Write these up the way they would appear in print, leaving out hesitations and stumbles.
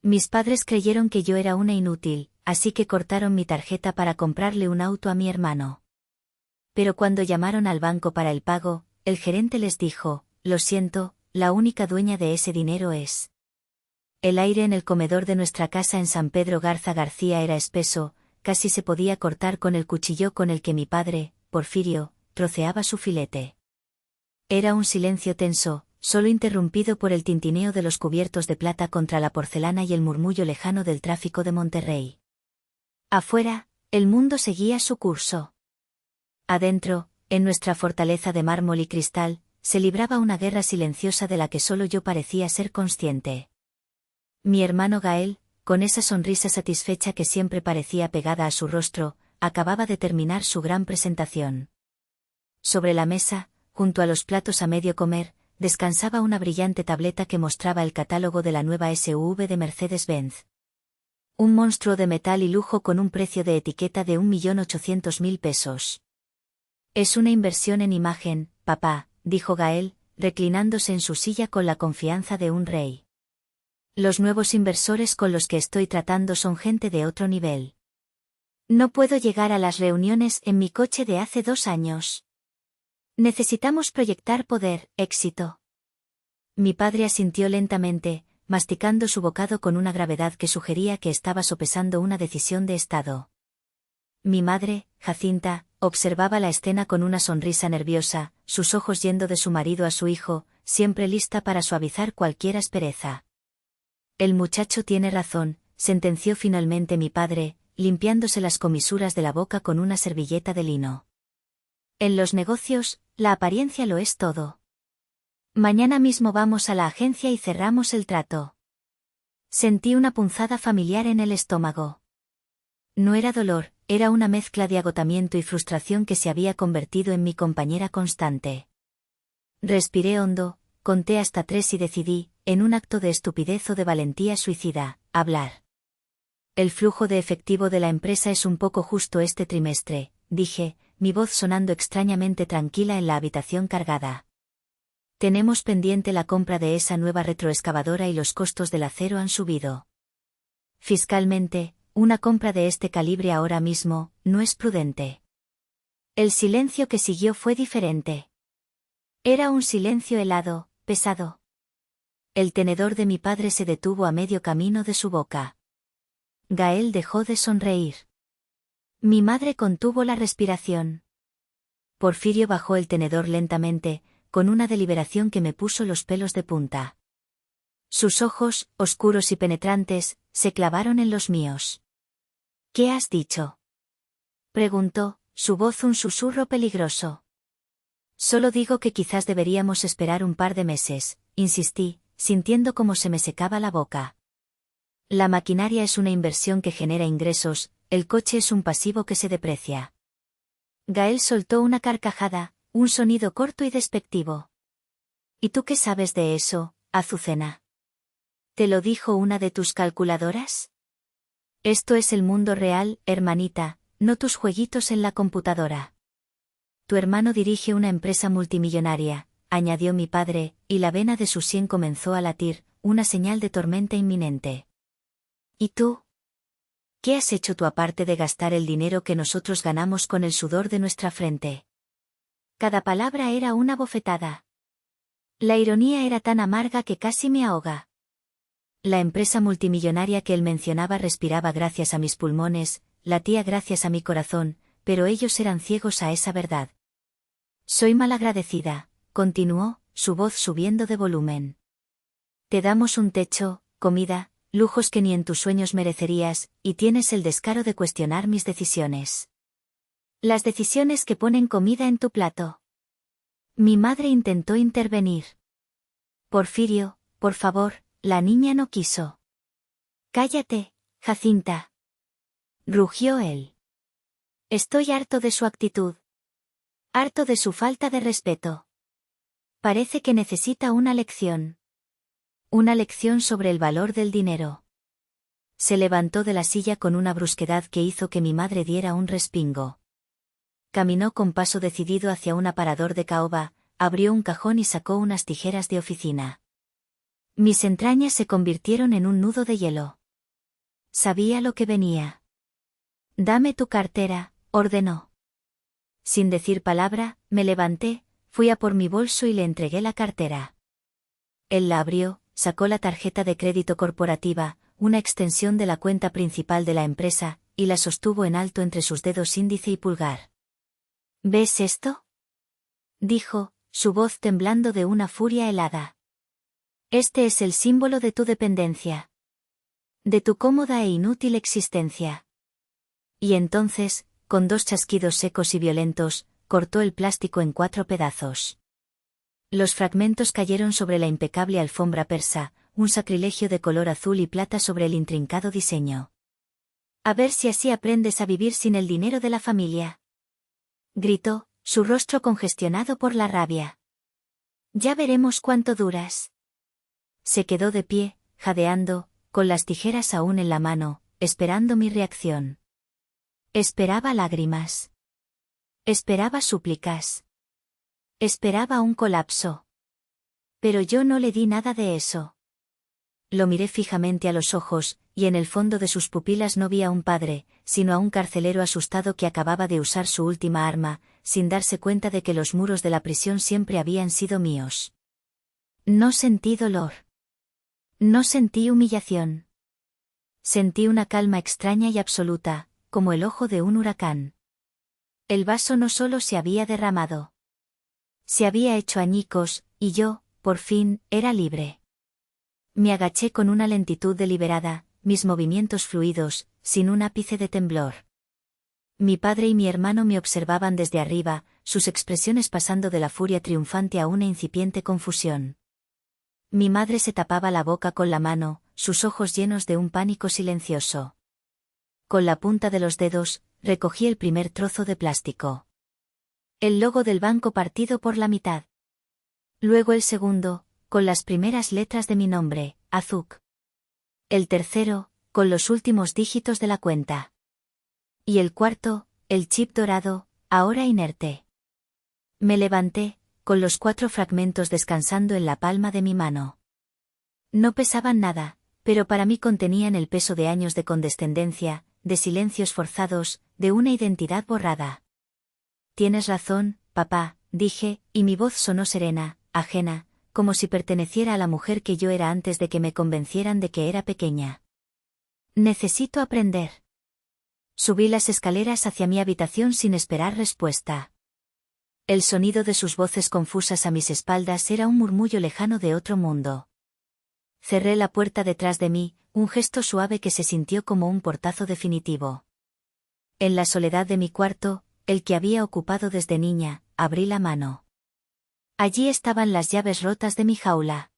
Mis padres creyeron que yo era una inútil, así que cortaron mi tarjeta para comprarle un auto a mi hermano. Pero cuando llamaron al banco para el pago, el gerente les dijo: lo siento, la única dueña de ese dinero es. El aire en el comedor de nuestra casa en San Pedro Garza García era espeso, casi se podía cortar con el cuchillo con el que mi padre, Porfirio, troceaba su filete. Era un silencio tenso, solo interrumpido por el tintineo de los cubiertos de plata contra la porcelana y el murmullo lejano del tráfico de Monterrey. Afuera, el mundo seguía su curso. Adentro, en nuestra fortaleza de mármol y cristal, se libraba una guerra silenciosa de la que solo yo parecía ser consciente. Mi hermano Gael, con esa sonrisa satisfecha que siempre parecía pegada a su rostro, acababa de terminar su gran presentación. Sobre la mesa, junto a los platos a medio comer, descansaba una brillante tableta que mostraba el catálogo de la nueva SUV de Mercedes-Benz. Un monstruo de metal y lujo con un precio de etiqueta de 1.800.000 pesos. Es una inversión en imagen, papá, dijo Gael, reclinándose en su silla con la confianza de un rey. Los nuevos inversores con los que estoy tratando son gente de otro nivel. No puedo llegar a las reuniones en mi coche de hace 2 años. Necesitamos proyectar poder, éxito. Mi padre asintió lentamente, masticando su bocado con una gravedad que sugería que estaba sopesando una decisión de estado. Mi madre, Jacinta, observaba la escena con una sonrisa nerviosa, sus ojos yendo de su marido a su hijo, siempre lista para suavizar cualquier aspereza. El muchacho tiene razón, sentenció finalmente mi padre, limpiándose las comisuras de la boca con una servilleta de lino. En los negocios, la apariencia lo es todo. Mañana mismo vamos a la agencia y cerramos el trato. Sentí una punzada familiar en el estómago. No era dolor, era una mezcla de agotamiento y frustración que se había convertido en mi compañera constante. Respiré hondo, conté hasta 3 y decidí, en un acto de estupidez o de valentía suicida, hablar. El flujo de efectivo de la empresa es un poco justo este trimestre, dije, mi voz sonando extrañamente tranquila en la habitación cargada. Tenemos pendiente la compra de esa nueva retroexcavadora y los costos del acero han subido. Fiscalmente, una compra de este calibre ahora mismo, no es prudente. El silencio que siguió fue diferente. Era un silencio helado, pesado. El tenedor de mi padre se detuvo a medio camino de su boca. Gael dejó de sonreír. Mi madre contuvo la respiración. Porfirio bajó el tenedor lentamente, con una deliberación que me puso los pelos de punta. Sus ojos, oscuros y penetrantes, se clavaron en los míos. ¿Qué has dicho?, preguntó, su voz un susurro peligroso. Solo digo que quizás deberíamos esperar un par de meses, insistí, sintiendo cómo se me secaba la boca. La maquinaria es una inversión que genera ingresos, el coche es un pasivo que se deprecia. Gael soltó una carcajada, un sonido corto y despectivo. ¿Y tú qué sabes de eso, Azucena? ¿Te lo dijo una de tus calculadoras? Esto es el mundo real, hermanita, no tus jueguitos en la computadora. Tu hermano dirige una empresa multimillonaria, añadió mi padre, y la vena de su sien comenzó a latir, una señal de tormenta inminente. ¿Y tú? ¿Qué has hecho tú aparte de gastar el dinero que nosotros ganamos con el sudor de nuestra frente? Cada palabra era una bofetada. La ironía era tan amarga que casi me ahoga. La empresa multimillonaria que él mencionaba respiraba gracias a mis pulmones, latía gracias a mi corazón, pero ellos eran ciegos a esa verdad. Soy malagradecida, continuó, su voz subiendo de volumen. Te damos un techo, comida, lujos que ni en tus sueños merecerías, y tienes el descaro de cuestionar mis decisiones. Las decisiones que ponen comida en tu plato. Mi madre intentó intervenir. Porfirio, por favor, la niña no quiso. Cállate, Jacinta, rugió él. Estoy harto de su actitud. Harto de su falta de respeto. Parece que necesita una lección. Una lección sobre el valor del dinero. Se levantó de la silla con una brusquedad que hizo que mi madre diera un respingo. Caminó con paso decidido hacia un aparador de caoba, abrió un cajón y sacó unas tijeras de oficina. Mis entrañas se convirtieron en un nudo de hielo. Sabía lo que venía. Dame tu cartera, ordenó. Sin decir palabra, me levanté, fui a por mi bolso y le entregué la cartera. Él la abrió, sacó la tarjeta de crédito corporativa, una extensión de la cuenta principal de la empresa, y la sostuvo en alto entre sus dedos índice y pulgar. ¿Ves esto?, dijo, su voz temblando de una furia helada. Este es el símbolo de tu dependencia. De tu cómoda e inútil existencia. Y entonces, con dos chasquidos secos y violentos, cortó el plástico en 4 pedazos. Los fragmentos cayeron sobre la impecable alfombra persa, un sacrilegio de color azul y plata sobre el intrincado diseño. A ver si así aprendes a vivir sin el dinero de la familia. Gritó, su rostro congestionado por la rabia. Ya veremos cuánto duras. Se quedó de pie, jadeando, con las tijeras aún en la mano, esperando mi reacción. Esperaba lágrimas. Esperaba súplicas. Esperaba un colapso. Pero yo no le di nada de eso. Lo miré fijamente a los ojos, y en el fondo de sus pupilas no vi a un padre, sino a un carcelero asustado que acababa de usar su última arma, sin darse cuenta de que los muros de la prisión siempre habían sido míos. No sentí dolor. No sentí humillación. Sentí una calma extraña y absoluta, como el ojo de un huracán. El vaso no solo se había derramado. Se había hecho añicos, y yo, por fin, era libre. Me agaché con una lentitud deliberada, mis movimientos fluidos, sin un ápice de temblor. Mi padre y mi hermano me observaban desde arriba, sus expresiones pasando de la furia triunfante a una incipiente confusión. Mi madre se tapaba la boca con la mano, sus ojos llenos de un pánico silencioso. Con la punta de los dedos, recogí el primer trozo de plástico. El logo del banco partido por la mitad. Luego el segundo, con las primeras letras de mi nombre, Azuk. El tercero, con los últimos dígitos de la cuenta. Y el cuarto, el chip dorado, ahora inerte. Me levanté, con los 4 fragmentos descansando en la palma de mi mano. No pesaban nada, pero para mí contenían el peso de años de condescendencia, de silencios forzados, de una identidad borrada. Tienes razón, papá, dije, y mi voz sonó serena, ajena, como si perteneciera a la mujer que yo era antes de que me convencieran de que era pequeña. Necesito aprender. Subí las escaleras hacia mi habitación sin esperar respuesta. El sonido de sus voces confusas a mis espaldas era un murmullo lejano de otro mundo. Cerré la puerta detrás de mí, un gesto suave que se sintió como un portazo definitivo. En la soledad de mi cuarto, el que había ocupado desde niña, abrí la mano. Allí estaban las llaves rotas de mi jaula.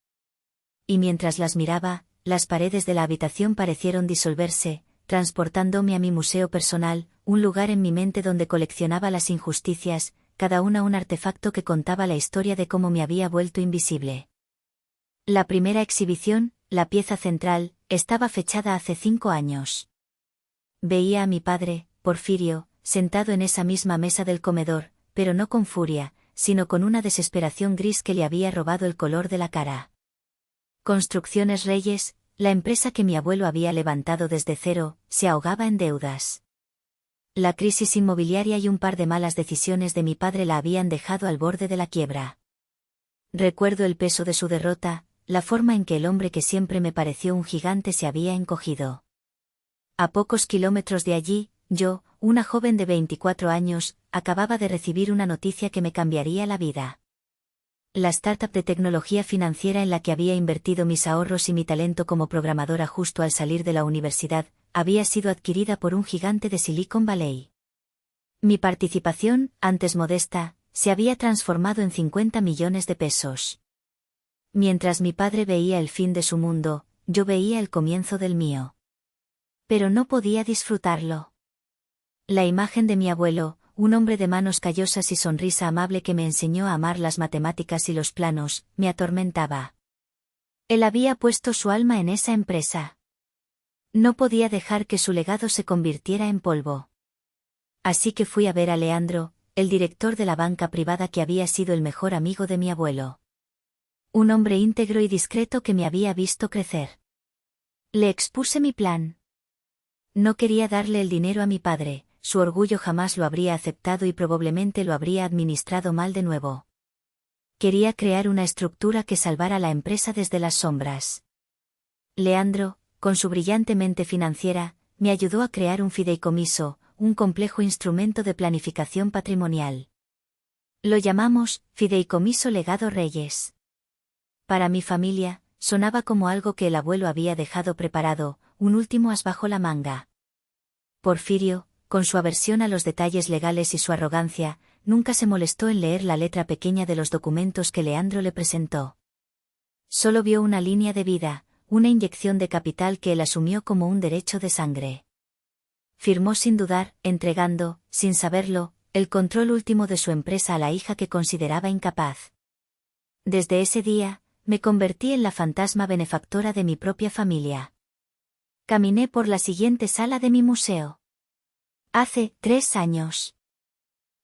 Y mientras las miraba, las paredes de la habitación parecieron disolverse, transportándome a mi museo personal, un lugar en mi mente donde coleccionaba las injusticias, cada una un artefacto que contaba la historia de cómo me había vuelto invisible. La primera exhibición, la pieza central, estaba fechada hace 5 años. Veía a mi padre, Porfirio, sentado en esa misma mesa del comedor, pero no con furia, sino con una desesperación gris que le había robado el color de la cara. Construcciones Reyes, la empresa que mi abuelo había levantado desde cero, se ahogaba en deudas. La crisis inmobiliaria y un par de malas decisiones de mi padre la habían dejado al borde de la quiebra. Recuerdo el peso de su derrota, la forma en que el hombre que siempre me pareció un gigante se había encogido. A pocos kilómetros de allí, yo, una joven de 24 años, acababa de recibir una noticia que me cambiaría la vida. La startup de tecnología financiera en la que había invertido mis ahorros y mi talento como programadora justo al salir de la universidad, había sido adquirida por un gigante de Silicon Valley. Mi participación, antes modesta, se había transformado en 50 millones de pesos. Mientras mi padre veía el fin de su mundo, yo veía el comienzo del mío. Pero no podía disfrutarlo. La imagen de mi abuelo, un hombre de manos callosas y sonrisa amable que me enseñó a amar las matemáticas y los planos, me atormentaba. Él había puesto su alma en esa empresa. No podía dejar que su legado se convirtiera en polvo. Así que fui a ver a Leandro, el director de la banca privada que había sido el mejor amigo de mi abuelo. Un hombre íntegro y discreto que me había visto crecer. Le expuse mi plan. No quería darle el dinero a mi padre, su orgullo jamás lo habría aceptado y probablemente lo habría administrado mal de nuevo. Quería crear una estructura que salvara la empresa desde las sombras. Leandro, con su brillante mente financiera, me ayudó a crear un fideicomiso, un complejo instrumento de planificación patrimonial. Lo llamamos Fideicomiso Legado Reyes. Para mi familia, sonaba como algo que el abuelo había dejado preparado, un último as bajo la manga. Porfirio, con su aversión a los detalles legales y su arrogancia, nunca se molestó en leer la letra pequeña de los documentos que Leandro le presentó. Solo vio una línea de vida, una inyección de capital que él asumió como un derecho de sangre. Firmó sin dudar, entregando, sin saberlo, el control último de su empresa a la hija que consideraba incapaz. Desde ese día, me convertí en la fantasma benefactora de mi propia familia. Caminé por la siguiente sala de mi museo. Hace 3 años.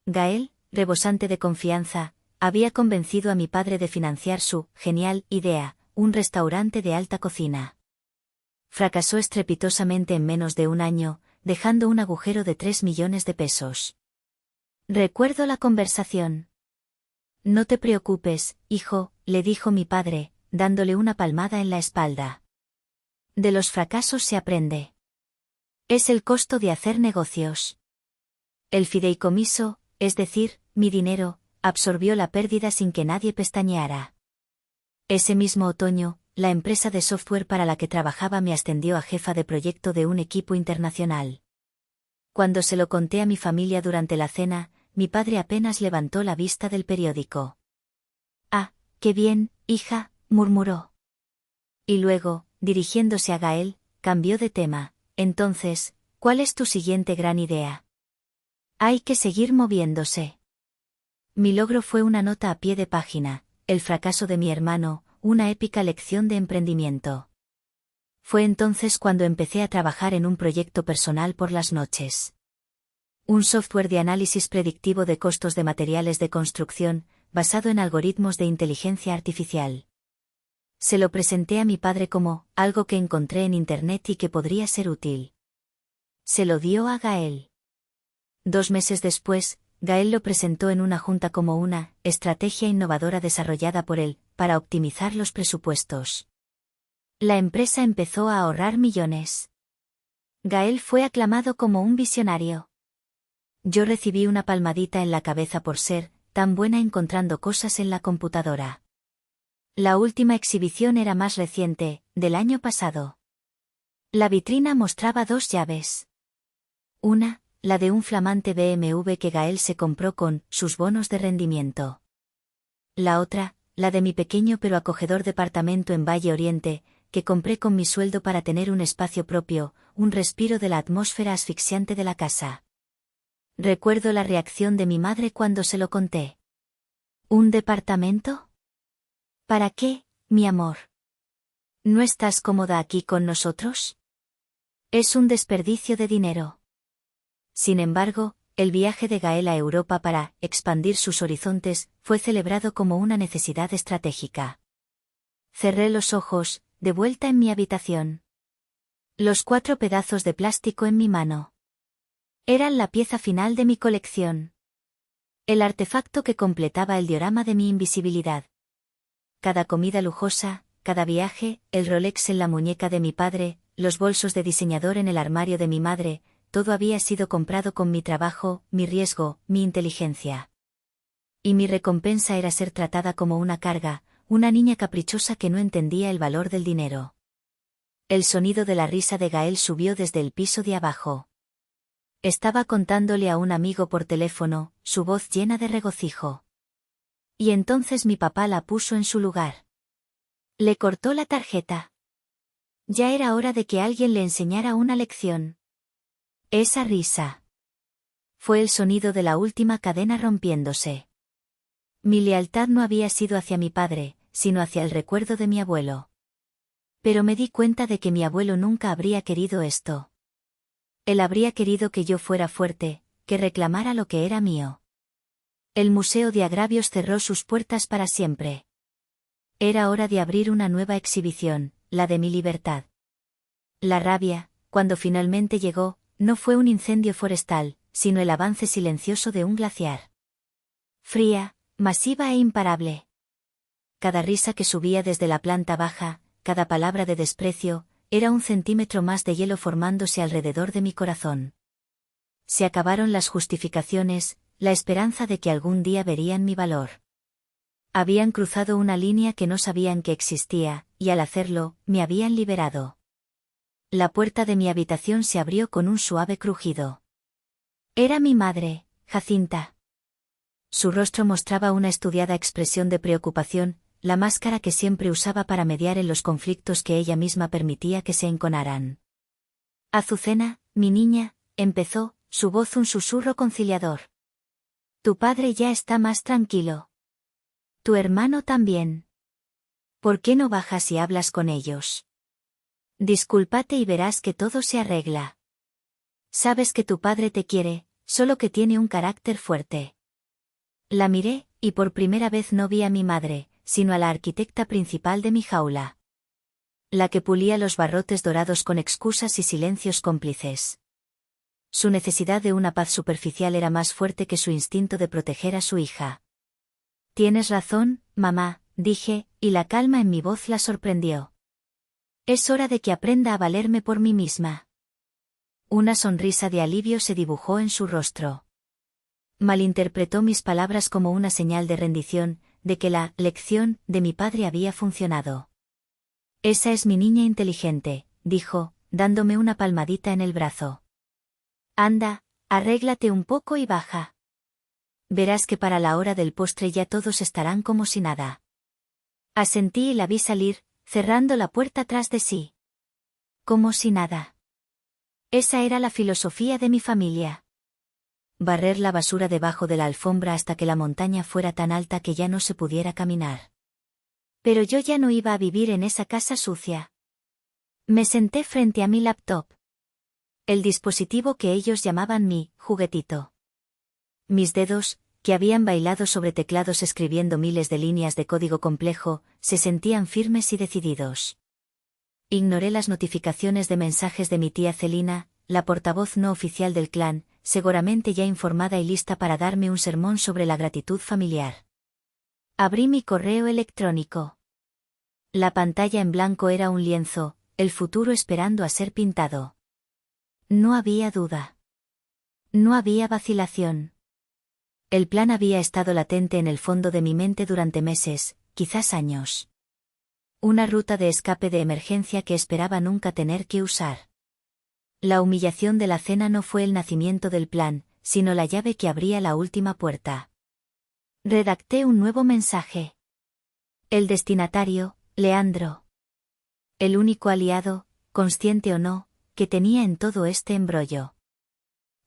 Gael, rebosante de confianza, había convencido a mi padre de financiar su genial idea, un restaurante de alta cocina. Fracasó estrepitosamente en menos de un año, dejando un agujero de 3 millones de pesos. Recuerdo la conversación. No te preocupes, hijo, le dijo mi padre, dándole una palmada en la espalda. De los fracasos se aprende. Es el costo de hacer negocios. El fideicomiso, es decir, mi dinero, absorbió la pérdida sin que nadie pestañeara. Ese mismo otoño, la empresa de software para la que trabajaba me ascendió a jefa de proyecto de un equipo internacional. Cuando se lo conté a mi familia durante la cena, mi padre apenas levantó la vista del periódico. «Ah, qué bien, hija», murmuró. Y luego, dirigiéndose a Gael, cambió de tema. «Entonces, ¿cuál es tu siguiente gran idea?» «Hay que seguir moviéndose». Mi logro fue una nota a pie de página, el fracaso de mi hermano, una épica lección de emprendimiento. Fue entonces cuando empecé a trabajar en un proyecto personal por las noches. Un software de análisis predictivo de costos de materiales de construcción, basado en algoritmos de inteligencia artificial. Se lo presenté a mi padre como algo que encontré en Internet y que podría ser útil. Se lo dio a Gael. 2 meses después, Gael lo presentó en una junta como una estrategia innovadora desarrollada por él, para optimizar los presupuestos. La empresa empezó a ahorrar millones. Gael fue aclamado como un visionario. Yo recibí una palmadita en la cabeza por ser tan buena encontrando cosas en la computadora. La última exhibición era más reciente, del año pasado. La vitrina mostraba 2 llaves. Una, la de un flamante BMW que Gael se compró con sus bonos de rendimiento. La otra, la de mi pequeño pero acogedor departamento en Valle Oriente, que compré con mi sueldo para tener un espacio propio, un respiro de la atmósfera asfixiante de la casa. Recuerdo la reacción de mi madre cuando se lo conté. ¿Un departamento? ¿Para qué, mi amor? ¿No estás cómoda aquí con nosotros? Es un desperdicio de dinero. Sin embargo, el viaje de Gael a Europa para expandir sus horizontes fue celebrado como una necesidad estratégica. Cerré los ojos, de vuelta en mi habitación. Los 4 pedazos de plástico en mi mano. Eran la pieza final de mi colección. El artefacto que completaba el diorama de mi invisibilidad. Cada comida lujosa, cada viaje, el Rolex en la muñeca de mi padre, los bolsos de diseñador en el armario de mi madre, todo había sido comprado con mi trabajo, mi riesgo, mi inteligencia. Y mi recompensa era ser tratada como una carga, una niña caprichosa que no entendía el valor del dinero. El sonido de la risa de Gael subió desde el piso de abajo. Estaba contándole a un amigo por teléfono, su voz llena de regocijo. Y entonces mi papá la puso en su lugar. Le cortó la tarjeta. Ya era hora de que alguien le enseñara una lección. Esa risa. Fue el sonido de la última cadena rompiéndose. Mi lealtad no había sido hacia mi padre, sino hacia el recuerdo de mi abuelo. Pero me di cuenta de que mi abuelo nunca habría querido esto. Él habría querido que yo fuera fuerte, que reclamara lo que era mío. El Museo de Agravios cerró sus puertas para siempre. Era hora de abrir una nueva exhibición, la de mi libertad. La rabia, cuando finalmente llegó, no fue un incendio forestal, sino el avance silencioso de un glaciar. Fría, masiva e imparable. Cada risa que subía desde la planta baja, cada palabra de desprecio, era un centímetro más de hielo formándose alrededor de mi corazón. Se acabaron las justificaciones, la esperanza de que algún día verían mi valor. Habían cruzado una línea que no sabían que existía, y al hacerlo, me habían liberado. La puerta de mi habitación se abrió con un suave crujido. Era mi madre, Jacinta. Su rostro mostraba una estudiada expresión de preocupación, la máscara que siempre usaba para mediar en los conflictos que ella misma permitía que se enconaran. Azucena, mi niña, empezó, su voz un susurro conciliador. Tu padre ya está más tranquilo. Tu hermano también. ¿Por qué no bajas y hablas con ellos? Discúlpate y verás que todo se arregla. Sabes que tu padre te quiere, solo que tiene un carácter fuerte. La miré, y por primera vez no vi a mi madre, sino a la arquitecta principal de mi jaula. La que pulía los barrotes dorados con excusas y silencios cómplices. Su necesidad de una paz superficial era más fuerte que su instinto de proteger a su hija. Tienes razón, mamá, dije, y la calma en mi voz la sorprendió. Es hora de que aprenda a valerme por mí misma. Una sonrisa de alivio se dibujó en su rostro. Malinterpretó mis palabras como una señal de rendición, de que la lección de mi padre había funcionado. Esa es mi niña inteligente, dijo, dándome una palmadita en el brazo. Anda, arréglate un poco y baja. Verás que para la hora del postre ya todos estarán como si nada. Asentí y la vi salir, cerrando la puerta tras de sí. Como si nada. Esa era la filosofía de mi familia. Barrer la basura debajo de la alfombra hasta que la montaña fuera tan alta que ya no se pudiera caminar. Pero yo ya no iba a vivir en esa casa sucia. Me senté frente a mi laptop. El dispositivo que ellos llamaban mi juguetito. Mis dedos, que habían bailado sobre teclados escribiendo miles de líneas de código complejo, se sentían firmes y decididos. Ignoré las notificaciones de mensajes de mi tía Celina, la portavoz no oficial del clan, seguramente ya informada y lista para darme un sermón sobre la gratitud familiar. Abrí mi correo electrónico. La pantalla en blanco era un lienzo, el futuro esperando a ser pintado. No había duda. No había vacilación. El plan había estado latente en el fondo de mi mente durante meses, quizás años. Una ruta de escape de emergencia que esperaba nunca tener que usar. La humillación de la cena no fue el nacimiento del plan, sino la llave que abría la última puerta. Redacté un nuevo mensaje. El destinatario, Leandro. El único aliado, consciente o no, que tenía en todo este embrollo.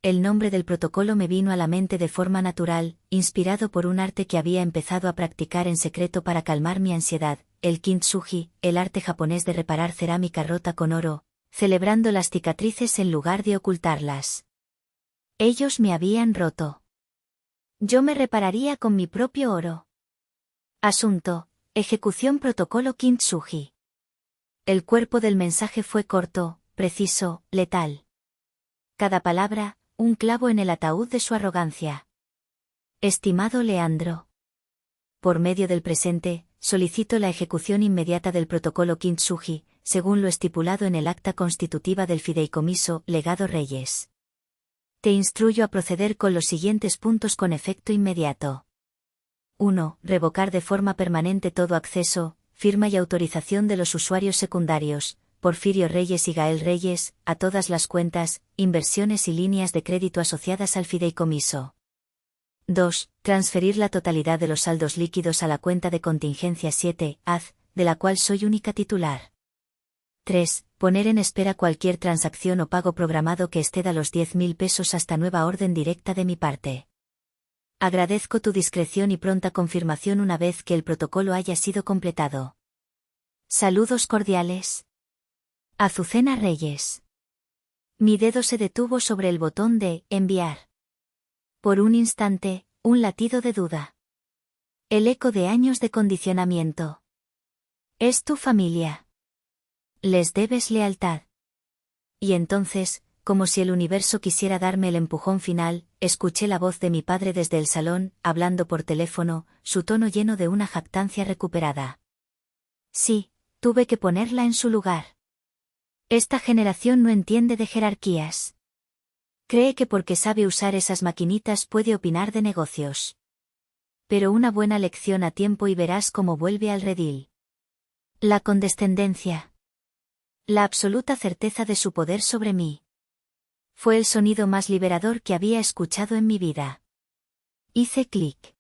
El nombre del protocolo me vino a la mente de forma natural, inspirado por un arte que había empezado a practicar en secreto para calmar mi ansiedad, el kintsugi, el arte japonés de reparar cerámica rota con oro, celebrando las cicatrices en lugar de ocultarlas. Ellos me habían roto. Yo me repararía con mi propio oro. Asunto: ejecución protocolo kintsugi. El cuerpo del mensaje fue corto, preciso, letal. Cada palabra, un clavo en el ataúd de su arrogancia. Estimado Leandro. Por medio del presente, solicito la ejecución inmediata del protocolo kintsugi, según lo estipulado en el acta constitutiva del fideicomiso Legado Reyes. Te instruyo a proceder con los siguientes puntos con efecto inmediato. 1. Revocar de forma permanente todo acceso, firma y autorización de los usuarios secundarios, Porfirio Reyes y Gael Reyes, a todas las cuentas, inversiones y líneas de crédito asociadas al fideicomiso. 2. Transferir la totalidad de los saldos líquidos a la cuenta de contingencia 7, AZ, de la cual soy única titular. 3. Poner en espera cualquier transacción o pago programado que exceda los 10.000 pesos hasta nueva orden directa de mi parte. Agradezco tu discreción y pronta confirmación una vez que el protocolo haya sido completado. Saludos cordiales. Azucena Reyes. Mi dedo se detuvo sobre el botón de enviar. Por un instante, un latido de duda. El eco de años de condicionamiento. Es tu familia. Les debes lealtad. Y entonces, como si el universo quisiera darme el empujón final, escuché la voz de mi padre desde el salón, hablando por teléfono, su tono lleno de una jactancia recuperada. Sí, tuve que ponerla en su lugar. Esta generación no entiende de jerarquías. Cree que porque sabe usar esas maquinitas puede opinar de negocios. Pero una buena lección a tiempo y verás cómo vuelve al redil. La condescendencia. La absoluta certeza de su poder sobre mí. Fue el sonido más liberador que había escuchado en mi vida. Hice clic.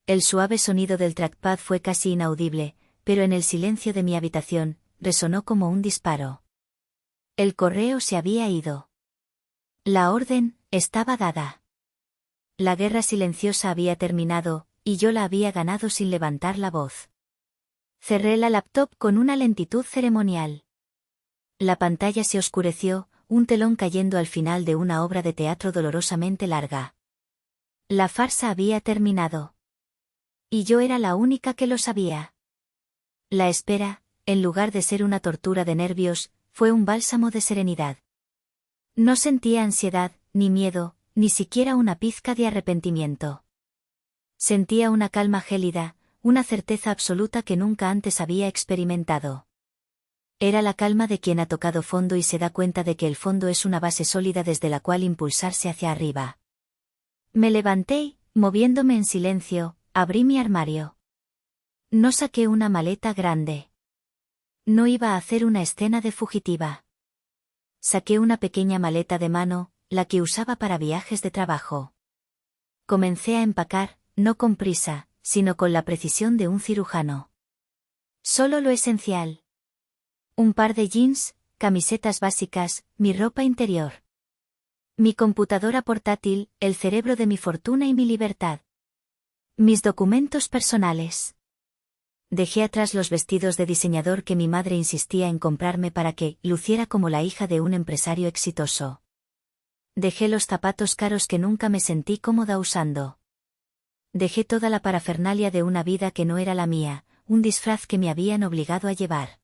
El suave sonido del trackpad fue casi inaudible, pero en el silencio de mi habitación, resonó como un disparo. El correo se había ido. La orden estaba dada. La guerra silenciosa había terminado, y yo la había ganado sin levantar la voz. Cerré la laptop con una lentitud ceremonial. La pantalla se oscureció, un telón cayendo al final de una obra de teatro dolorosamente larga. La farsa había terminado. Y yo era la única que lo sabía. La espera, en lugar de ser una tortura de nervios, fue un bálsamo de serenidad. No sentía ansiedad, ni miedo, ni siquiera una pizca de arrepentimiento. Sentía una calma gélida, una certeza absoluta que nunca antes había experimentado. Era la calma de quien ha tocado fondo y se da cuenta de que el fondo es una base sólida desde la cual impulsarse hacia arriba. Me levanté y, moviéndome en silencio, abrí mi armario. No saqué una maleta grande. No iba a hacer una escena de fugitiva. Saqué una pequeña maleta de mano, la que usaba para viajes de trabajo. Comencé a empacar, no con prisa, sino con la precisión de un cirujano. Solo lo esencial. Un par de jeans, camisetas básicas, mi ropa interior. Mi computadora portátil, el cerebro de mi fortuna y mi libertad. Mis documentos personales. Dejé atrás los vestidos de diseñador que mi madre insistía en comprarme para que luciera como la hija de un empresario exitoso. Dejé los zapatos caros que nunca me sentí cómoda usando. Dejé toda la parafernalia de una vida que no era la mía, un disfraz que me habían obligado a llevar.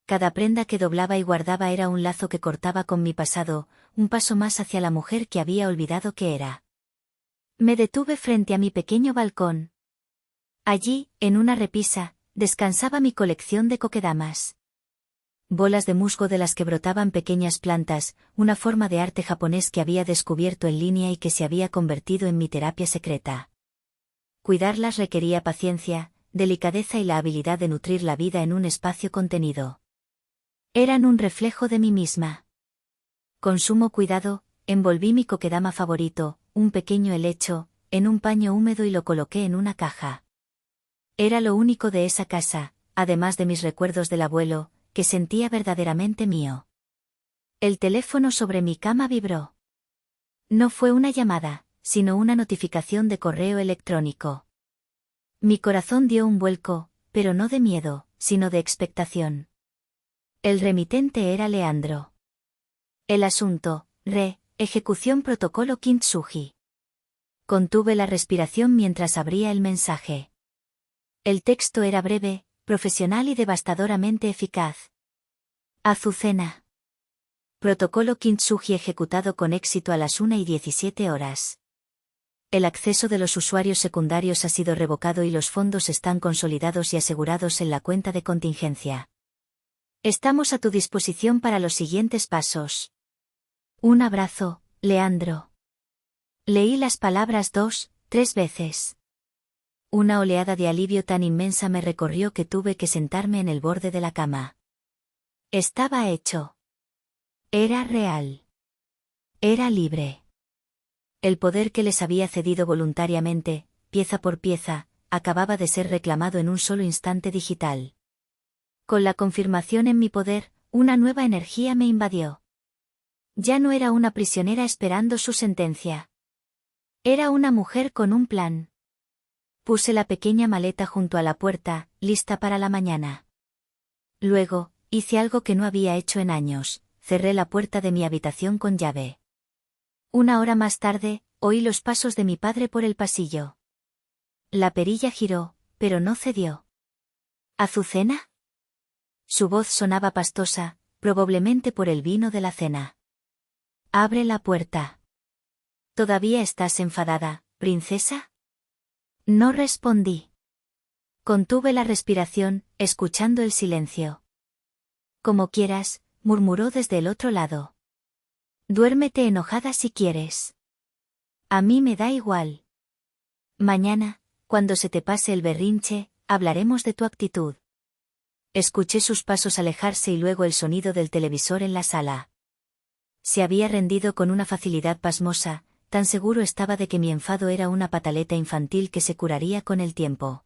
Cada prenda que doblaba y guardaba era un lazo que cortaba con mi pasado, un paso más hacia la mujer que había olvidado que era. Me detuve frente a mi pequeño balcón. Allí, en una repisa, descansaba mi colección de kokedamas. Bolas de musgo de las que brotaban pequeñas plantas, una forma de arte japonés que había descubierto en línea y que se había convertido en mi terapia secreta. Cuidarlas requería paciencia, delicadeza y la habilidad de nutrir la vida en un espacio contenido. Eran un reflejo de mí misma. Con sumo cuidado, envolví mi kokedama favorito, un pequeño helecho, en un paño húmedo y lo coloqué en una caja. Era lo único de esa casa, además de mis recuerdos del abuelo, que sentía verdaderamente mío. El teléfono sobre mi cama vibró. No fue una llamada, sino una notificación de correo electrónico. Mi corazón dio un vuelco, pero no de miedo, sino de expectación. El remitente era Leandro. El asunto, ejecución protocolo Kintsugi. Contuve la respiración mientras abría el mensaje. El texto era breve, profesional y devastadoramente eficaz. Azucena. Protocolo Kintsugi ejecutado con éxito a las 1:17 El acceso de los usuarios secundarios ha sido revocado y los fondos están consolidados y asegurados en la cuenta de contingencia. Estamos a tu disposición para los siguientes pasos. Un abrazo, Leandro. Leí las palabras 2-3 veces. Una oleada de alivio tan inmensa me recorrió que tuve que sentarme en el borde de la cama. Estaba hecho. Era real. Era libre. El poder que les había cedido voluntariamente, pieza por pieza, acababa de ser reclamado en un solo instante digital. Con la confirmación en mi poder, una nueva energía me invadió. Ya no era una prisionera esperando su sentencia. Era una mujer con un plan. Puse la pequeña maleta junto a la puerta, lista para la mañana. Luego, hice algo que no había hecho en años, cerré la puerta de mi habitación con llave. Una hora más tarde, oí los pasos de mi padre por el pasillo. La perilla giró, pero no cedió. ¿Azucena? Su voz sonaba pastosa, probablemente por el vino de la cena. Abre la puerta. ¿Todavía estás enfadada, princesa? No respondí. Contuve la respiración, escuchando el silencio. Como quieras, murmuró desde el otro lado. Duérmete enojada si quieres. A mí me da igual. Mañana, cuando se te pase el berrinche, hablaremos de tu actitud. Escuché sus pasos alejarse y luego el sonido del televisor en la sala. Se había rendido con una facilidad pasmosa, tan seguro estaba de que mi enfado era una pataleta infantil que se curaría con el tiempo.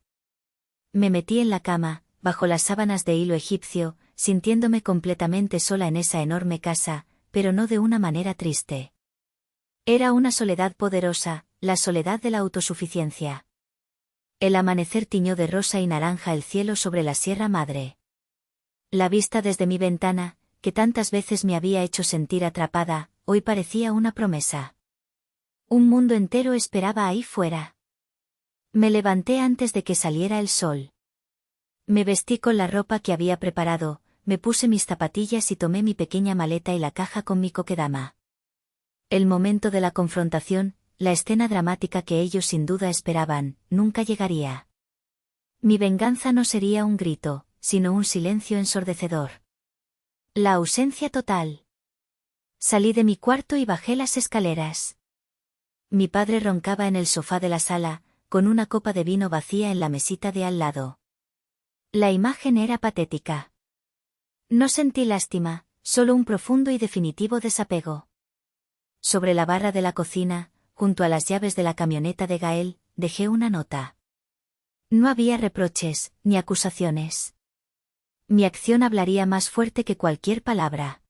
Me metí en la cama, bajo las sábanas de hilo egipcio, sintiéndome completamente sola en esa enorme casa, pero no de una manera triste. Era una soledad poderosa, la soledad de la autosuficiencia. El amanecer tiñó de rosa y naranja el cielo sobre la Sierra Madre. La vista desde mi ventana, que tantas veces me había hecho sentir atrapada, hoy parecía una promesa. Un mundo entero esperaba ahí fuera. Me levanté antes de que saliera el sol. Me vestí con la ropa que había preparado, me puse mis zapatillas y tomé mi pequeña maleta y la caja con mi kokedama. El momento de la confrontación, la escena dramática que ellos sin duda esperaban, nunca llegaría. Mi venganza no sería un grito, sino un silencio ensordecedor. La ausencia total. Salí de mi cuarto y bajé las escaleras. Mi padre roncaba en el sofá de la sala, con una copa de vino vacía en la mesita de al lado. La imagen era patética. No sentí lástima, solo un profundo y definitivo desapego. Sobre la barra de la cocina, junto a las llaves de la camioneta de Gael, dejé una nota. No había reproches, ni acusaciones. Mi acción hablaría más fuerte que cualquier palabra.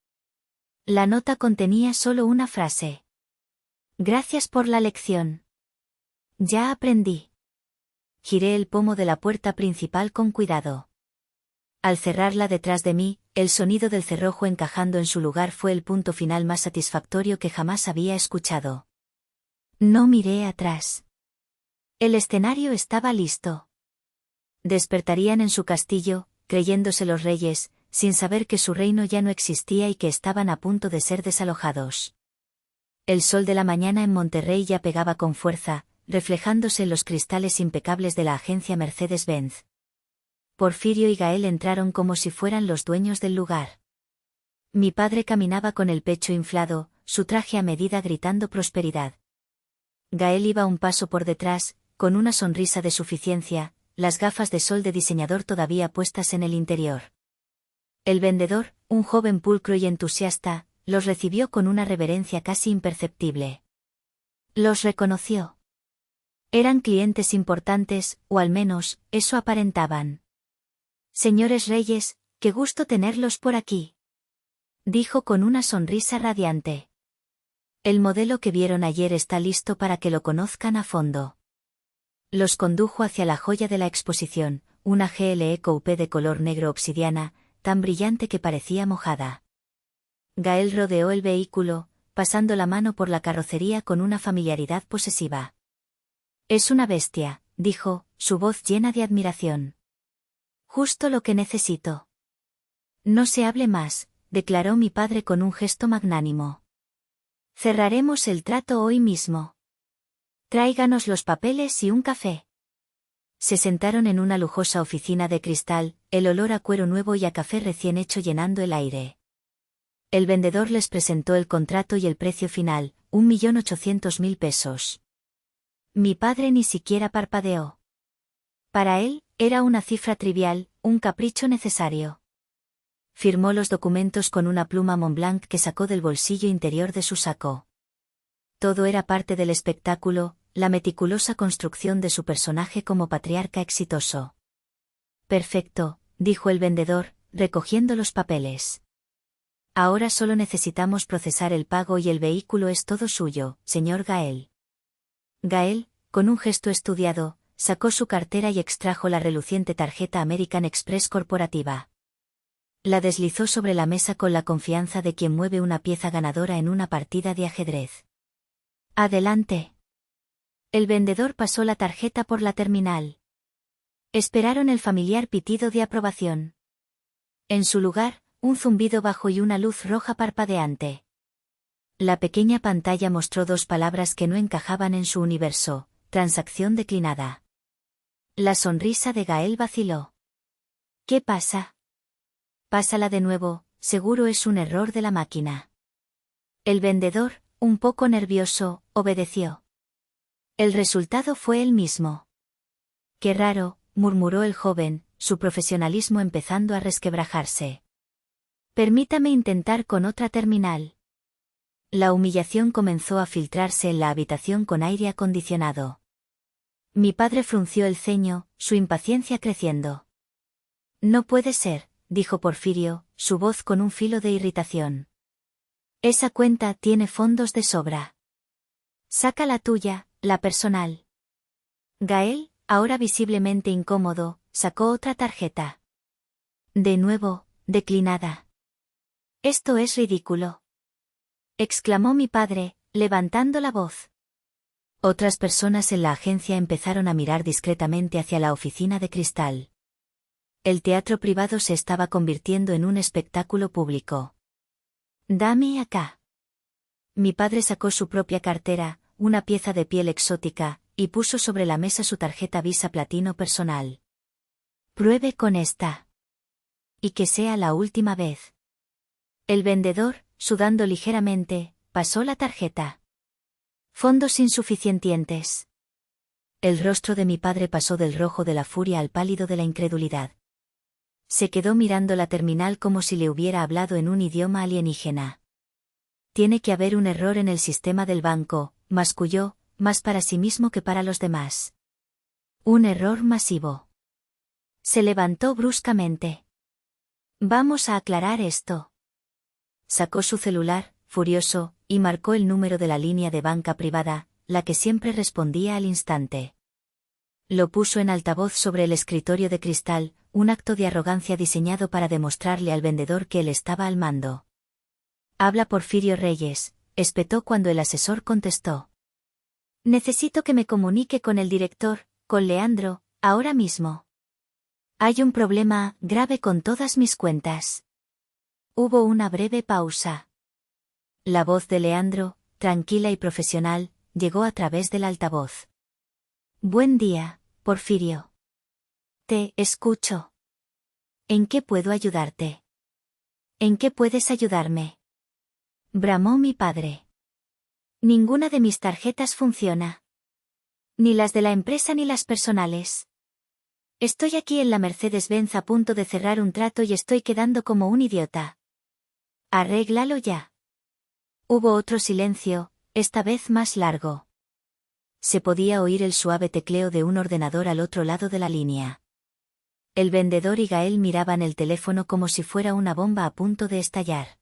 La nota contenía solo una frase. Gracias por la lección. Ya aprendí. Giré el pomo de la puerta principal con cuidado. Al cerrarla detrás de mí, el sonido del cerrojo encajando en su lugar fue el punto final más satisfactorio que jamás había escuchado. No miré atrás. El escenario estaba listo. Despertarían en su castillo, creyéndose los reyes, sin saber que su reino ya no existía y que estaban a punto de ser desalojados. El sol de la mañana en Monterrey ya pegaba con fuerza, reflejándose en los cristales impecables de la agencia Mercedes-Benz. Porfirio y Gael entraron como si fueran los dueños del lugar. Mi padre caminaba con el pecho inflado, su traje a medida gritando prosperidad. Gael iba un paso por detrás, con una sonrisa de suficiencia, las gafas de sol de diseñador todavía puestas en el interior. El vendedor, un joven pulcro y entusiasta, los recibió con una reverencia casi imperceptible. Los reconoció. Eran clientes importantes, o al menos, eso aparentaban. Señores reyes, qué gusto tenerlos por aquí. Dijo con una sonrisa radiante. El modelo que vieron ayer está listo para que lo conozcan a fondo. Los condujo hacia la joya de la exposición, una GLE Coupé de color negro obsidiana, tan brillante que parecía mojada. Gael rodeó el vehículo, pasando la mano por la carrocería con una familiaridad posesiva. Es una bestia, dijo, su voz llena de admiración. Justo lo que necesito. No se hable más, declaró mi padre con un gesto magnánimo. Cerraremos el trato hoy mismo. Tráiganos los papeles y un café. Se sentaron en una lujosa oficina de cristal, el olor a cuero nuevo y a café recién hecho llenando el aire. El vendedor les presentó el contrato y el precio final, 1.800.000 pesos. Mi padre ni siquiera parpadeó. Para él, era una cifra trivial, un capricho necesario. Firmó los documentos con una pluma Montblanc que sacó del bolsillo interior de su saco. Todo era parte del espectáculo, la meticulosa construcción de su personaje como patriarca exitoso. Perfecto, dijo el vendedor, recogiendo los papeles. Ahora solo necesitamos procesar el pago y el vehículo es todo suyo, señor Gael. Gael, con un gesto estudiado, sacó su cartera y extrajo la reluciente tarjeta American Express corporativa. La deslizó sobre la mesa con la confianza de quien mueve una pieza ganadora en una partida de ajedrez. Adelante. El vendedor pasó la tarjeta por la terminal. Esperaron el familiar pitido de aprobación. En su lugar, un zumbido bajo y una luz roja parpadeante. La pequeña pantalla mostró dos palabras que no encajaban en su universo: transacción declinada. La sonrisa de Gael vaciló. ¿Qué pasa? Pásala de nuevo, seguro es un error de la máquina. El vendedor, un poco nervioso, obedeció. El resultado fue el mismo. Qué raro, murmuró el joven, su profesionalismo empezando a resquebrajarse. Permítame intentar con otra terminal. La humillación comenzó a filtrarse en la habitación con aire acondicionado. Mi padre frunció el ceño, su impaciencia creciendo. No puede ser, dijo Porfirio, su voz con un filo de irritación. Esa cuenta tiene fondos de sobra. Saca la tuya, la personal. Gael, ahora visiblemente incómodo, sacó otra tarjeta. De nuevo, declinada. Esto es ridículo, exclamó mi padre, levantando la voz. Otras personas en la agencia empezaron a mirar discretamente hacia la oficina de cristal. El teatro privado se estaba convirtiendo en un espectáculo público. Dame acá. Mi padre sacó su propia cartera, una pieza de piel exótica, y puso sobre la mesa su tarjeta Visa Platino personal. Pruebe con esta. Y que sea la última vez. El vendedor, sudando ligeramente, pasó la tarjeta. Fondos insuficientes. El rostro de mi padre pasó del rojo de la furia al pálido de la incredulidad. Se quedó mirando la terminal como si le hubiera hablado en un idioma alienígena. Tiene que haber un error en el sistema del banco, masculló, más para sí mismo que para los demás. Un error masivo. Se levantó bruscamente. Vamos a aclarar esto. Sacó su celular, furioso, y marcó el número de la línea de banca privada, la que siempre respondía al instante. Lo puso en altavoz sobre el escritorio de cristal, un acto de arrogancia diseñado para demostrarle al vendedor que él estaba al mando. Habla Porfirio Reyes, espetó cuando el asesor contestó. Necesito que me comunique con el director, con Leandro, ahora mismo. Hay un problema grave con todas mis cuentas. Hubo una breve pausa. La voz de Leandro, tranquila y profesional, llegó a través del altavoz. Buen día, Porfirio. Te escucho. ¿En qué puedo ayudarte? ¿En qué puedes ayudarme? Bramó mi padre. Ninguna de mis tarjetas funciona. Ni las de la empresa ni las personales. Estoy aquí en la Mercedes-Benz a punto de cerrar un trato y estoy quedando como un idiota. Arréglalo ya. Hubo otro silencio, esta vez más largo. Se podía oír el suave tecleo de un ordenador al otro lado de la línea. El vendedor y Gael miraban el teléfono como si fuera una bomba a punto de estallar.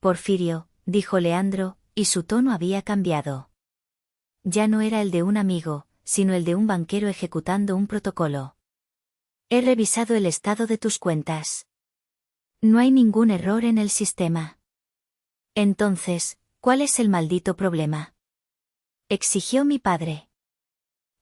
Porfirio, dijo Leandro, y su tono había cambiado. Ya no era el de un amigo, sino el de un banquero ejecutando un protocolo. He revisado el estado de tus cuentas. No hay ningún error en el sistema. Entonces, ¿cuál es el maldito problema? Exigió mi padre.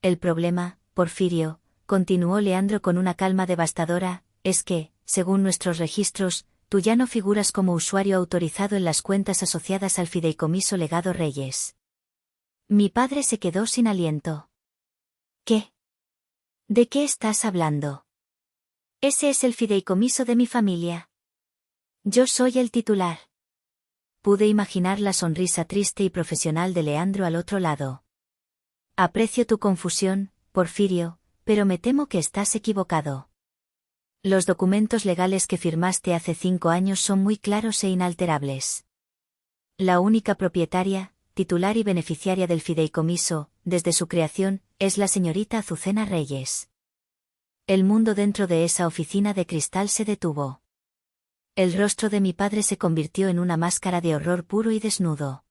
El problema, Porfirio, continuó Leandro con una calma devastadora, es que, según nuestros registros, tú ya no figuras como usuario autorizado en las cuentas asociadas al fideicomiso Legado Reyes. Mi padre se quedó sin aliento. ¿Qué? ¿De qué estás hablando? Ese es el fideicomiso de mi familia. Yo soy el titular. Pude imaginar la sonrisa triste y profesional de Leandro al otro lado. Aprecio tu confusión, Porfirio, pero me temo que estás equivocado. Los documentos legales que firmaste hace 5 años son muy claros e inalterables. La única propietaria, titular y beneficiaria del fideicomiso, desde su creación, es la señorita Azucena Reyes. El mundo dentro de esa oficina de cristal se detuvo. El rostro de mi padre se convirtió en una máscara de horror puro y desnudo.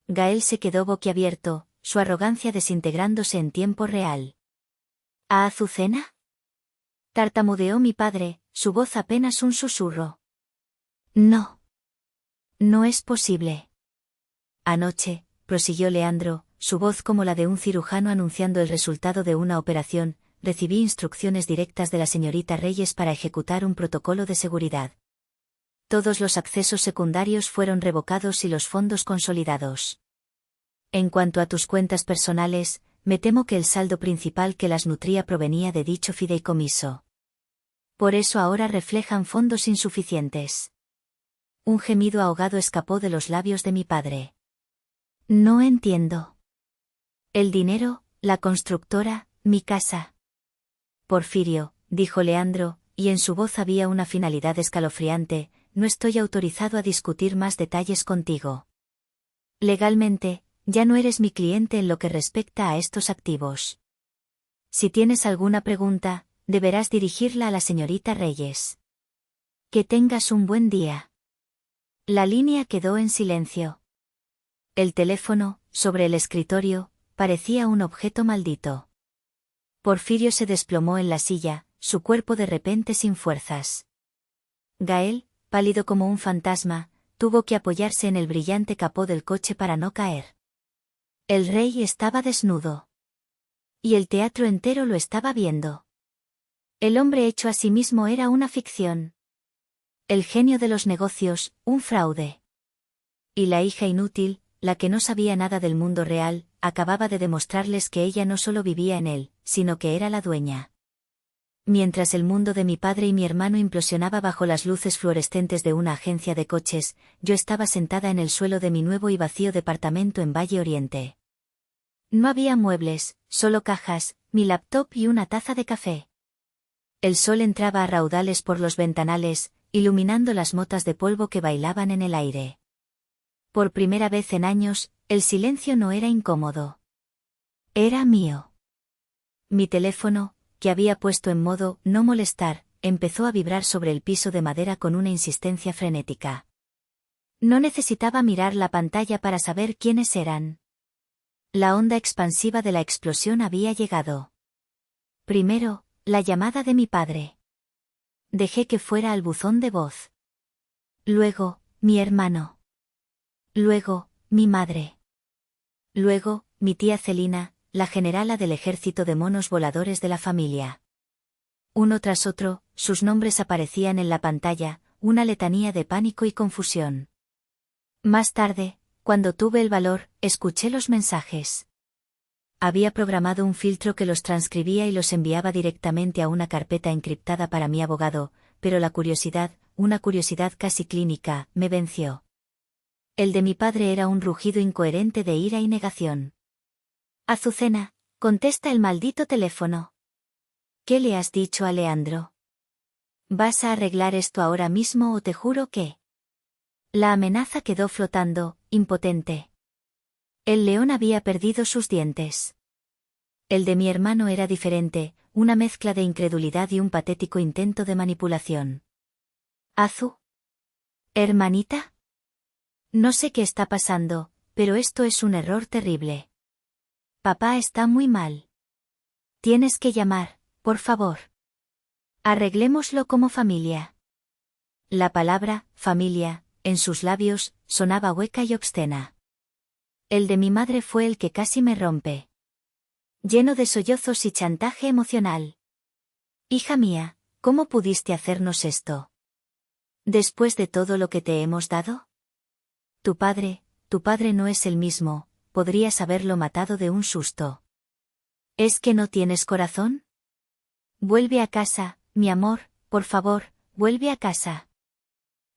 Gael se quedó boquiabierto, su arrogancia desintegrándose en tiempo real. ¿A Azucena? Tartamudeó mi padre, su voz apenas un susurro. No. No es posible. Anoche, prosiguió Leandro, su voz como la de un cirujano anunciando el resultado de una operación, recibí instrucciones directas de la señorita Reyes para ejecutar un protocolo de seguridad. Todos los accesos secundarios fueron revocados y los fondos consolidados. En cuanto a tus cuentas personales, me temo que el saldo principal que las nutría provenía de dicho fideicomiso. Por eso ahora reflejan fondos insuficientes. Un gemido ahogado escapó de los labios de mi padre. No entiendo. El dinero, la constructora, mi casa. Porfirio, dijo Leandro, y en su voz había una finalidad escalofriante, no estoy autorizado a discutir más detalles contigo. Legalmente, ya no eres mi cliente en lo que respecta a estos activos. Si tienes alguna pregunta, deberás dirigirla a la señorita Reyes. Que tengas un buen día. La línea quedó en silencio. El teléfono, sobre el escritorio, parecía un objeto maldito. Porfirio se desplomó en la silla, su cuerpo de repente sin fuerzas. Gael, pálido como un fantasma, tuvo que apoyarse en el brillante capó del coche para no caer. El rey estaba desnudo. Y el teatro entero lo estaba viendo. El hombre hecho a sí mismo era una ficción. El genio de los negocios, un fraude. Y la hija inútil, la que no sabía nada del mundo real, acababa de demostrarles que ella no solo vivía en él, sino que era la dueña. Mientras el mundo de mi padre y mi hermano implosionaba bajo las luces fluorescentes de una agencia de coches, yo estaba sentada en el suelo de mi nuevo y vacío departamento en Valle Oriente. No había muebles, solo cajas, mi laptop y una taza de café. El sol entraba a raudales por los ventanales, iluminando las motas de polvo que bailaban en el aire. Por primera vez en años, el silencio no era incómodo. Era mío. Mi teléfono, que había puesto en modo no molestar, empezó a vibrar sobre el piso de madera con una insistencia frenética. No necesitaba mirar la pantalla para saber quiénes eran. La onda expansiva de la explosión había llegado. Primero, la llamada de mi padre. Dejé que fuera al buzón de voz. Luego, mi hermano. Luego, mi madre. Luego, mi tía Celina, la generala del ejército de monos voladores de la familia. Uno tras otro, sus nombres aparecían en la pantalla, una letanía de pánico y confusión. Más tarde, cuando tuve el valor, escuché los mensajes. Había programado un filtro que los transcribía y los enviaba directamente a una carpeta encriptada para mi abogado, pero la curiosidad, una curiosidad casi clínica, me venció. El de mi padre era un rugido incoherente de ira y negación. Azucena, contesta el maldito teléfono. ¿Qué le has dicho a Leandro? ¿Vas a arreglar esto ahora mismo o te juro que...? La amenaza quedó flotando, impotente. El león había perdido sus dientes. El de mi hermano era diferente, una mezcla de incredulidad y un patético intento de manipulación. ¿Azu? ¿Hermanita? No sé qué está pasando, pero esto es un error terrible. Papá está muy mal. Tienes que llamar, por favor. Arreglémoslo como familia. La palabra, familia, en sus labios, sonaba hueca y obscena. El de mi madre fue el que casi me rompe. Lleno de sollozos y chantaje emocional. Hija mía, ¿cómo pudiste hacernos esto? ¿Después de todo lo que te hemos dado? Tu padre no es el mismo, podrías haberlo matado de un susto. ¿Es que no tienes corazón? Vuelve a casa, mi amor, por favor, vuelve a casa.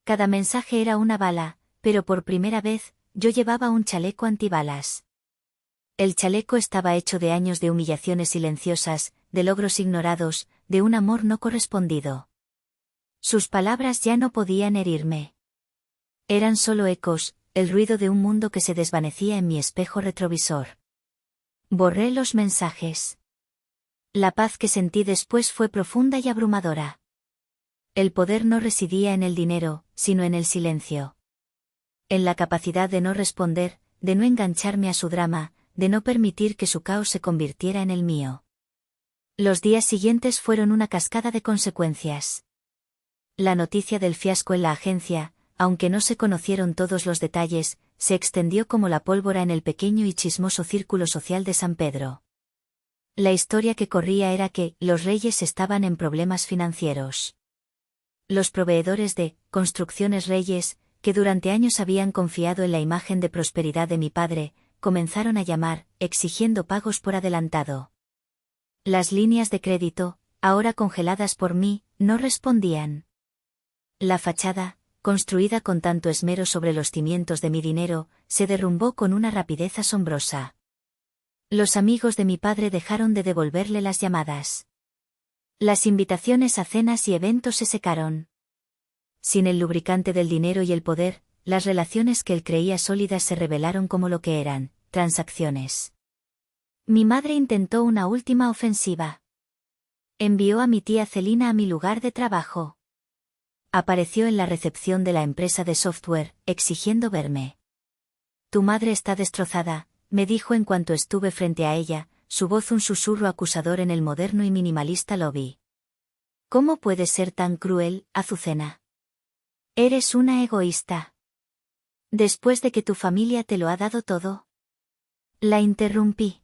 Cada mensaje era una bala, pero por primera vez, yo llevaba un chaleco antibalas. El chaleco estaba hecho de años de humillaciones silenciosas, de logros ignorados, de un amor no correspondido. Sus palabras ya no podían herirme. Eran solo ecos, el ruido de un mundo que se desvanecía en mi espejo retrovisor. Borré los mensajes. La paz que sentí después fue profunda y abrumadora. El poder no residía en el dinero, sino en el silencio. En la capacidad de no responder, de no engancharme a su drama, de no permitir que su caos se convirtiera en el mío. Los días siguientes fueron una cascada de consecuencias. La noticia del fiasco en la agencia, aunque no se conocieron todos los detalles, se extendió como la pólvora en el pequeño y chismoso círculo social de San Pedro. La historia que corría era que los reyes estaban en problemas financieros. Los proveedores de Construcciones Reyes, que durante años habían confiado en la imagen de prosperidad de mi padre, comenzaron a llamar, exigiendo pagos por adelantado. Las líneas de crédito, ahora congeladas por mí, no respondían. La fachada, construida con tanto esmero sobre los cimientos de mi dinero, se derrumbó con una rapidez asombrosa. Los amigos de mi padre dejaron de devolverle las llamadas. Las invitaciones a cenas y eventos se secaron. Sin el lubricante del dinero y el poder, las relaciones que él creía sólidas se revelaron como lo que eran, transacciones. Mi madre intentó una última ofensiva. Envió a mi tía Celina a mi lugar de trabajo. Apareció en la recepción de la empresa de software, exigiendo verme. Tu madre está destrozada, me dijo en cuanto estuve frente a ella, su voz un susurro acusador en el moderno y minimalista lobby. ¿Cómo puedes ser tan cruel, Azucena? Eres una egoísta. Después de que tu familia te lo ha dado todo. La interrumpí.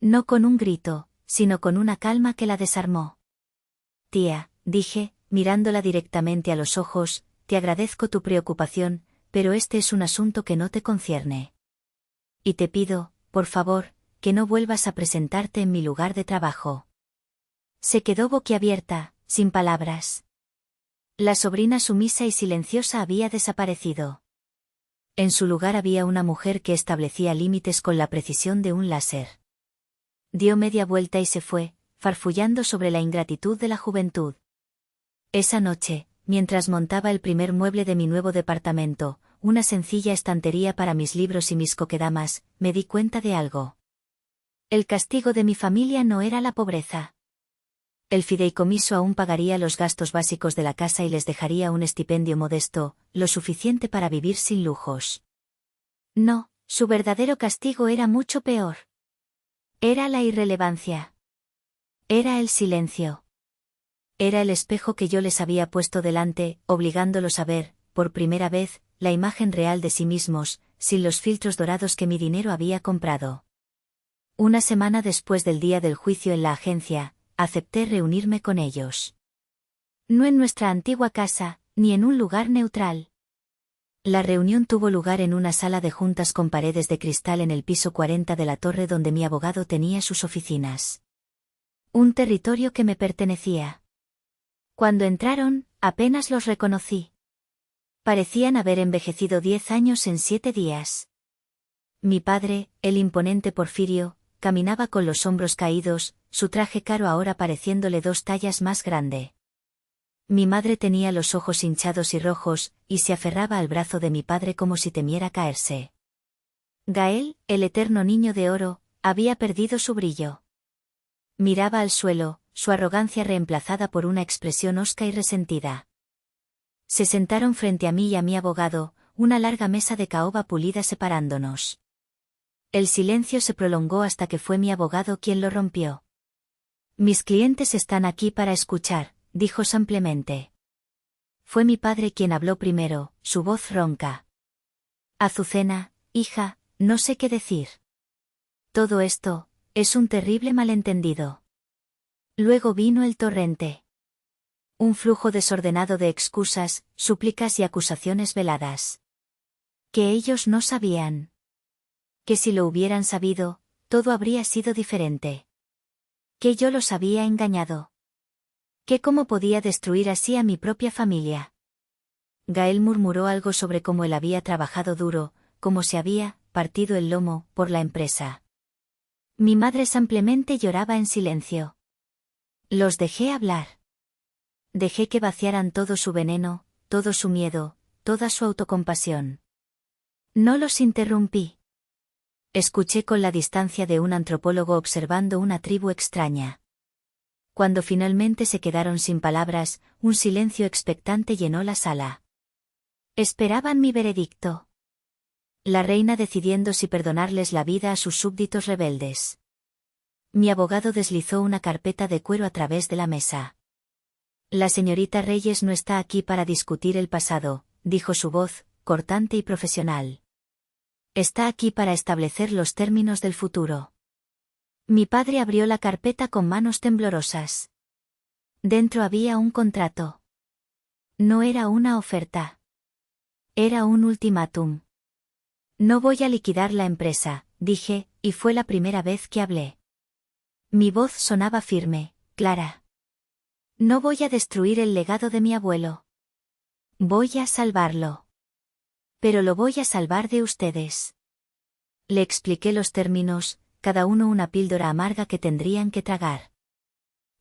No con un grito, sino con una calma que la desarmó. Tía, dije, mirándola directamente a los ojos, te agradezco tu preocupación, pero este es un asunto que no te concierne. Y te pido, por favor, que no vuelvas a presentarte en mi lugar de trabajo. Se quedó boquiabierta, sin palabras. La sobrina sumisa y silenciosa había desaparecido. En su lugar había una mujer que establecía límites con la precisión de un láser. Dio media vuelta y se fue, farfullando sobre la ingratitud de la juventud. Esa noche, mientras montaba el primer mueble de mi nuevo departamento, una sencilla estantería para mis libros y mis coquedamas, me di cuenta de algo. El castigo de mi familia no era la pobreza. El fideicomiso aún pagaría los gastos básicos de la casa y les dejaría un estipendio modesto, lo suficiente para vivir sin lujos. No, su verdadero castigo era mucho peor. Era la irrelevancia. Era el silencio. Era el espejo que yo les había puesto delante, obligándolos a ver, por primera vez, la imagen real de sí mismos, sin los filtros dorados que mi dinero había comprado. Una semana después del día del juicio en la agencia, acepté reunirme con ellos. No en nuestra antigua casa, ni en un lugar neutral. La reunión tuvo lugar en una sala de juntas con paredes de cristal en el piso 40 de la torre donde mi abogado tenía sus oficinas. Un territorio que me pertenecía. Cuando entraron, apenas los reconocí. Parecían haber envejecido 10 años en 7 días. Mi padre, el imponente Porfirio, caminaba con los hombros caídos, su traje caro ahora pareciéndole 2 tallas más grande. Mi madre tenía los ojos hinchados y rojos, y se aferraba al brazo de mi padre como si temiera caerse. Gael, el eterno niño de oro, había perdido su brillo. Miraba al suelo, su arrogancia reemplazada por una expresión hosca y resentida. Se sentaron frente a mí y a mi abogado, una larga mesa de caoba pulida separándonos. El silencio se prolongó hasta que fue mi abogado quien lo rompió. Mis clientes están aquí para escuchar, dijo simplemente. Fue mi padre quien habló primero, su voz ronca. Azucena, hija, no sé qué decir. Todo esto, es un terrible malentendido. Luego vino el torrente. Un flujo desordenado de excusas, súplicas y acusaciones veladas. Que ellos no sabían. Que si lo hubieran sabido, todo habría sido diferente. Que yo los había engañado. Que cómo podía destruir así a mi propia familia. Gael murmuró algo sobre cómo él había trabajado duro, cómo se había partido el lomo por la empresa. Mi madre simplemente lloraba en silencio. Los dejé hablar. Dejé que vaciaran todo su veneno, todo su miedo, toda su autocompasión. No los interrumpí. Escuché con la distancia de un antropólogo observando una tribu extraña. Cuando finalmente se quedaron sin palabras, un silencio expectante llenó la sala. Esperaban mi veredicto. La reina decidiendo si perdonarles la vida a sus súbditos rebeldes. Mi abogado deslizó una carpeta de cuero a través de la mesa. La señorita Reyes no está aquí para discutir el pasado, dijo su voz, cortante y profesional. Está aquí para establecer los términos del futuro. Mi padre abrió la carpeta con manos temblorosas. Dentro había un contrato. No era una oferta. Era un ultimátum. No voy a liquidar la empresa, dije, y fue la primera vez que hablé. Mi voz sonaba firme, clara. No voy a destruir el legado de mi abuelo. Voy a salvarlo. Pero lo voy a salvar de ustedes. Le expliqué los términos, cada uno una píldora amarga que tendrían que tragar.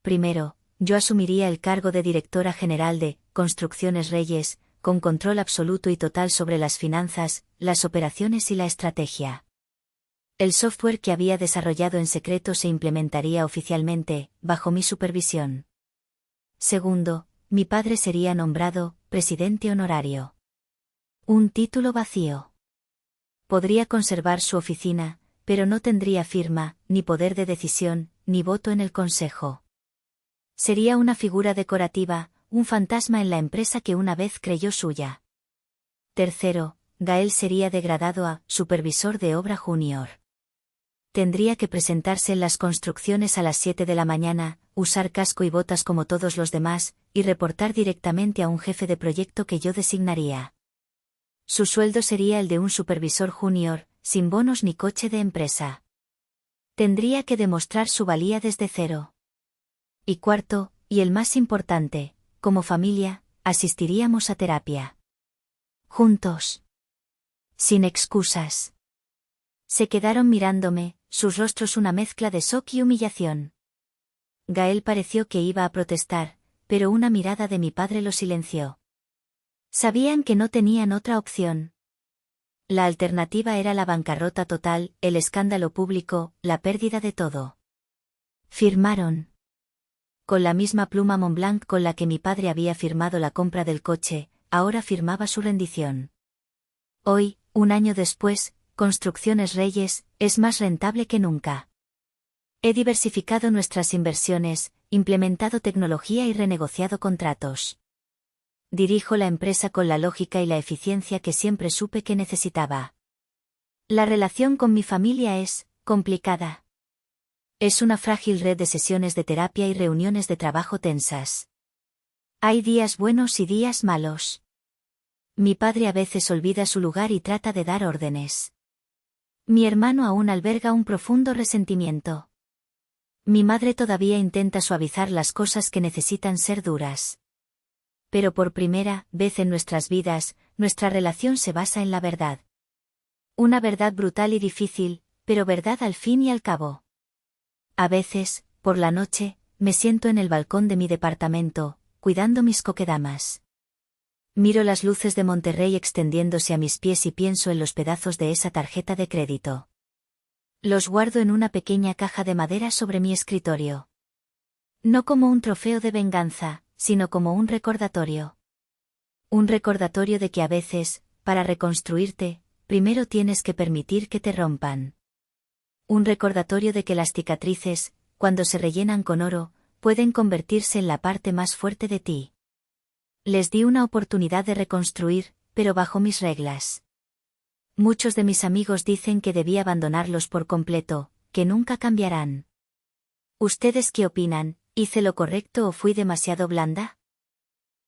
Primero, yo asumiría el cargo de directora general de Construcciones Reyes, con control absoluto y total sobre las finanzas, las operaciones y la estrategia. El software que había desarrollado en secreto se implementaría oficialmente, bajo mi supervisión. Segundo, mi padre sería nombrado presidente honorario. Un título vacío. Podría conservar su oficina, pero no tendría firma, ni poder de decisión, ni voto en el consejo. Sería una figura decorativa, un fantasma en la empresa que una vez creyó suya. Tercero, Gael sería degradado a supervisor de obra junior. Tendría que presentarse en las construcciones a las 7 de la mañana, usar casco y botas como todos los demás, y reportar directamente a un jefe de proyecto que yo designaría. Su sueldo sería el de un supervisor junior, sin bonos ni coche de empresa. Tendría que demostrar su valía desde cero. Y cuarto, y el más importante, como familia, asistiríamos a terapia. Juntos. Sin excusas. Se quedaron mirándome, sus rostros una mezcla de shock y humillación. Gael pareció que iba a protestar, pero una mirada de mi padre lo silenció. Sabían que no tenían otra opción. La alternativa era la bancarrota total, el escándalo público, la pérdida de todo. Firmaron. Con la misma pluma Montblanc con la que mi padre había firmado la compra del coche, ahora firmaba su rendición. Hoy, un año después, Construcciones Reyes, es más rentable que nunca. He diversificado nuestras inversiones, implementado tecnología y renegociado contratos. Dirijo la empresa con la lógica y la eficiencia que siempre supe que necesitaba. La relación con mi familia es complicada. Es una frágil red de sesiones de terapia y reuniones de trabajo tensas. Hay días buenos y días malos. Mi padre a veces olvida su lugar y trata de dar órdenes. Mi hermano aún alberga un profundo resentimiento. Mi madre todavía intenta suavizar las cosas que necesitan ser duras. Pero por primera vez en nuestras vidas, nuestra relación se basa en la verdad. Una verdad brutal y difícil, pero verdad al fin y al cabo. A veces, por la noche, me siento en el balcón de mi departamento, cuidando mis coquedamas. Miro las luces de Monterrey extendiéndose a mis pies y pienso en los pedazos de esa tarjeta de crédito. Los guardo en una pequeña caja de madera sobre mi escritorio. No como un trofeo de venganza, sino como un recordatorio. Un recordatorio de que a veces, para reconstruirte, primero tienes que permitir que te rompan. Un recordatorio de que las cicatrices, cuando se rellenan con oro, pueden convertirse en la parte más fuerte de ti. Les di una oportunidad de reconstruir, pero bajo mis reglas. Muchos de mis amigos dicen que debí abandonarlos por completo, que nunca cambiarán. ¿Ustedes qué opinan? ¿Hice lo correcto o fui demasiado blanda?